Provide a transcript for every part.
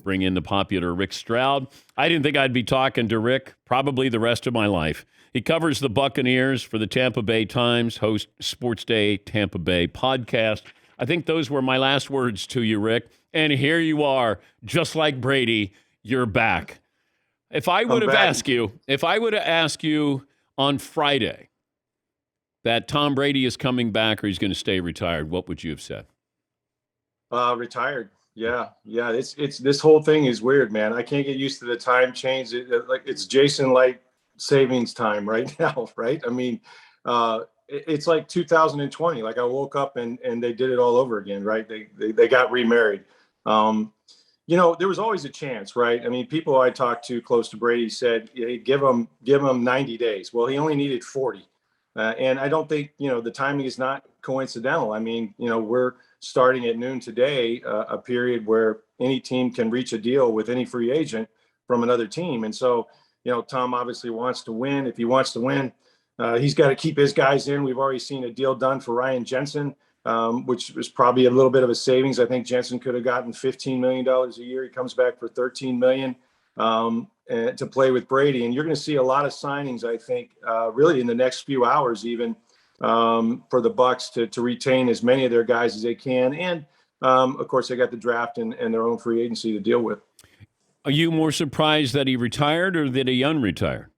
bring in the popular Rick Stroud. I didn't think I'd be talking to Rick probably the rest of my life. He covers the Buccaneers for the Tampa Bay Times, hosts Sports Day Tampa Bay podcast. I think those were my last words to you, Rick. And here you are, just like Brady, you're back. If I would have asked you on Friday that Tom Brady is coming back or he's going to stay retired, what would you have said? Retired. Yeah. It's this whole thing is weird, man. I can't get used to the time change. It's Jason Light savings time right now, right? I mean, it's like 2020. Like I woke up and they did it all over again, right? They got remarried. There was always a chance, right? I mean, people I talked to close to Brady said, hey, give him 90 days. Well, he only needed 40. And I don't think, the timing is not coincidental. I mean, we're starting at noon today, a period where any team can reach a deal with any free agent from another team. And so, Tom obviously wants to win. If he wants to win, he's got to keep his guys in. We've already seen a deal done for Ryan Jensen, which was probably a little bit of a savings. I think Jensen could have gotten $15 million a year. He comes back for $13 million to play with Brady. And you're going to see a lot of signings, I think, really in the next few hours, even for the Bucs to retain as many of their guys as they can. And, of course, they got the draft and their own free agency to deal with. Are you more surprised that he retired or that he unretired?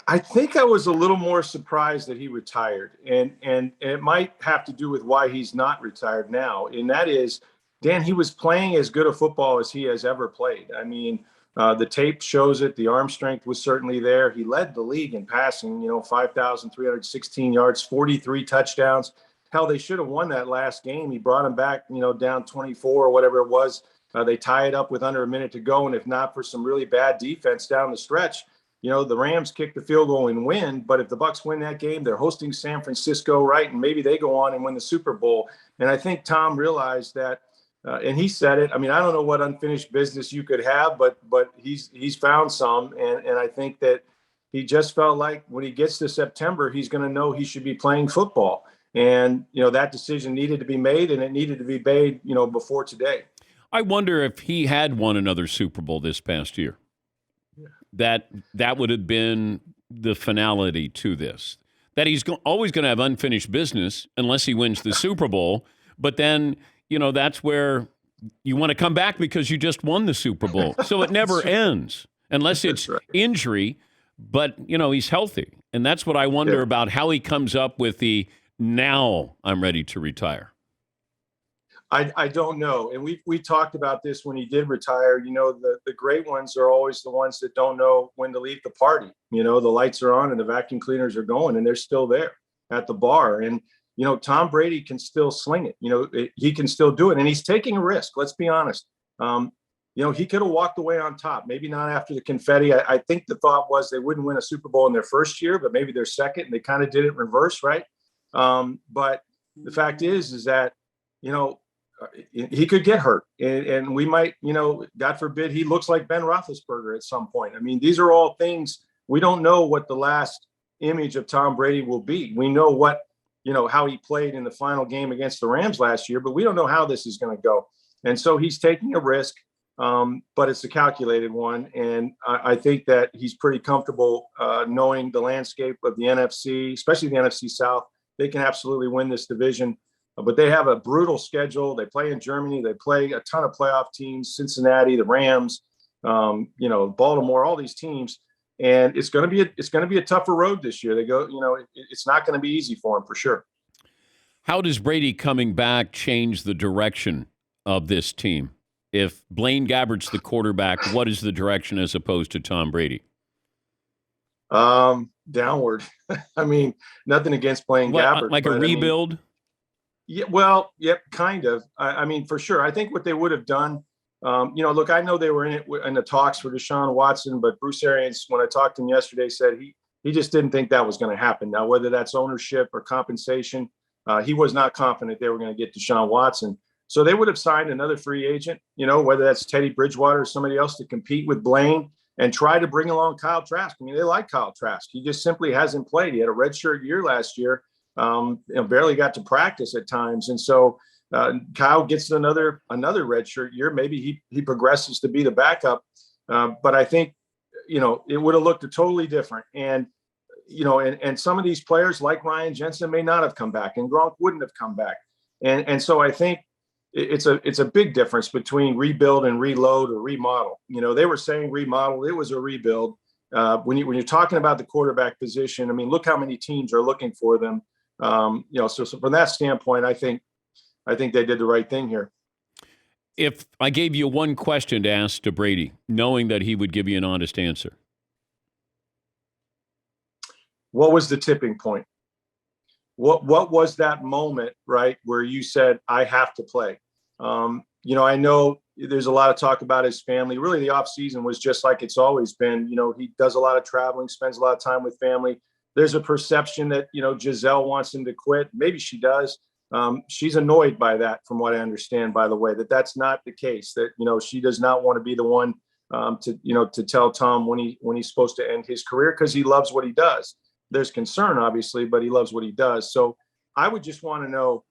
I think I was a little more surprised that he retired. And it might have to do with why he's not retired now. And that is, Dan, he was playing as good a football as he has ever played. I mean, the tape shows it. The arm strength was certainly there. He led the league in passing, 5,316 yards, 43 touchdowns. Hell, they should have won that last game. He brought him back, down 24 or whatever it was. They tie it up with under a minute to go. And if not for some really bad defense down the stretch, the Rams kick the field goal and win. But if the Bucs win that game, they're hosting San Francisco, right? And maybe they go on and win the Super Bowl. And I think Tom realized that, and he said it. I mean, I don't know what unfinished business you could have, but he's found some. And I think that he just felt like when he gets to September, he's going to know he should be playing football. And, that decision needed to be made, and it needed to be made, before today. I wonder if he had won another Super Bowl this past year. Yeah. That would have been the finality to this. That he's always going to have unfinished business unless he wins the Super Bowl. But then, that's where you want to come back because you just won the Super Bowl. So it never ends unless it's injury. But, he's healthy. And that's what I wonder about how he comes up with the now I'm ready to retire. I don't know. And we talked about this when he did retire. The great ones are always the ones that don't know when to leave the party. The lights are on and the vacuum cleaners are going and they're still there at the bar. And, Tom Brady can still sling it. He can still do it. And he's taking a risk. Let's be honest. He could have walked away on top, maybe not after the confetti. I think the thought was they wouldn't win a Super Bowl in their first year, but maybe their second, and they kind of did it in reverse, right? But the fact is that, he could get hurt and we might, God forbid, he looks like Ben Roethlisberger at some point. I mean, these are all things we don't know what the last image of Tom Brady will be. We know how he played in the final game against the Rams last year, but we don't know how this is going to go. And so he's taking a risk, but it's a calculated one. And I think that he's pretty comfortable knowing the landscape of the NFC, especially the NFC South. They can absolutely win this division. But they have a brutal schedule. They play in Germany. They play a ton of playoff teams, Cincinnati, the Rams, Baltimore, all these teams. And it's going to be a tougher road this year. They go, it's not going to be easy for them for sure. How does Brady coming back change the direction of this team? If Blaine Gabbert's the quarterback, what is the direction as opposed to Tom Brady? Downward. I mean, nothing against Blaine Gabbert. Like a rebuild? Yeah, well, yep, kind of. I mean, for sure. I think what they would have done, look, I know they were in the talks for Deshaun Watson, but Bruce Arians, when I talked to him yesterday, said he just didn't think that was going to happen. Now, whether that's ownership or compensation, he was not confident they were going to get Deshaun Watson. So they would have signed another free agent, whether that's Teddy Bridgewater or somebody else to compete with Blaine and try to bring along Kyle Trask. I mean, they like Kyle Trask. He just simply hasn't played. He had a redshirt year last year. Barely got to practice at times. And so, Kyle gets another redshirt year. Maybe he progresses to be the backup. But I think, it would have looked totally different. And, and some of these players like Ryan Jensen may not have come back, and Gronk wouldn't have come back. And so I think it's a big difference between rebuild and reload or remodel. They were saying remodel. It was a rebuild. When you're talking about the quarterback position, I mean, look how many teams are looking for them. So from that standpoint, I think they did the right thing here. If I gave you one question to ask to Brady, knowing that he would give you an honest answer, what was the tipping point? What was that moment, right, where you said, I have to play? I know there's a lot of talk about his family. Really, the offseason was just like it's always been. He does a lot of traveling, spends a lot of time with family. There's a perception that, Giselle wants him to quit. Maybe she does. She's annoyed by that, from what I understand, by the way, that's not the case, that, she does not want to be the one to tell Tom when he's supposed to end his career, because he loves what he does. There's concern, obviously, but he loves what he does. So I would just want to know,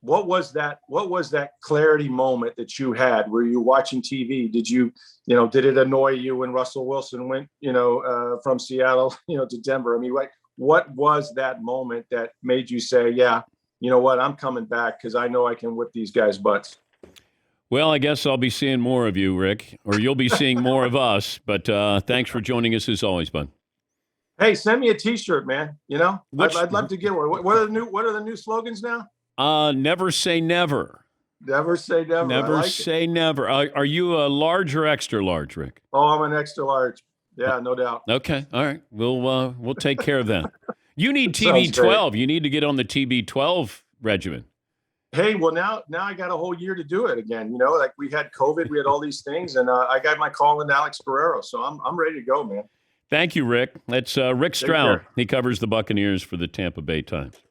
what was that clarity moment that you had? Were you watching TV? Did did it annoy you when Russell Wilson went, from Seattle, to Denver? I mean, what was that moment that made you say, yeah, you know what, I'm coming back because I know I can whip these guys' butts? Well, I guess I'll be seeing more of you, Rick, or you'll be seeing more of us. But thanks for joining us as always, bud. Hey, send me a T-shirt, man. I'd love to get one. What are the new slogans now? Never say never. Never say never. Never say never. Are you a large or extra large, Rick? Oh, I'm an extra large. Yeah, no doubt. Okay, all right. We'll take care of that. You need TB12. You need to get on the TB12 regimen. Hey, well, now I got a whole year to do it again. Like we had COVID, we had all these things, and I got my call into Alex Guerrero, so I'm ready to go, man. Thank you, Rick. That's Rick Stroud. He covers the Buccaneers for the Tampa Bay Times.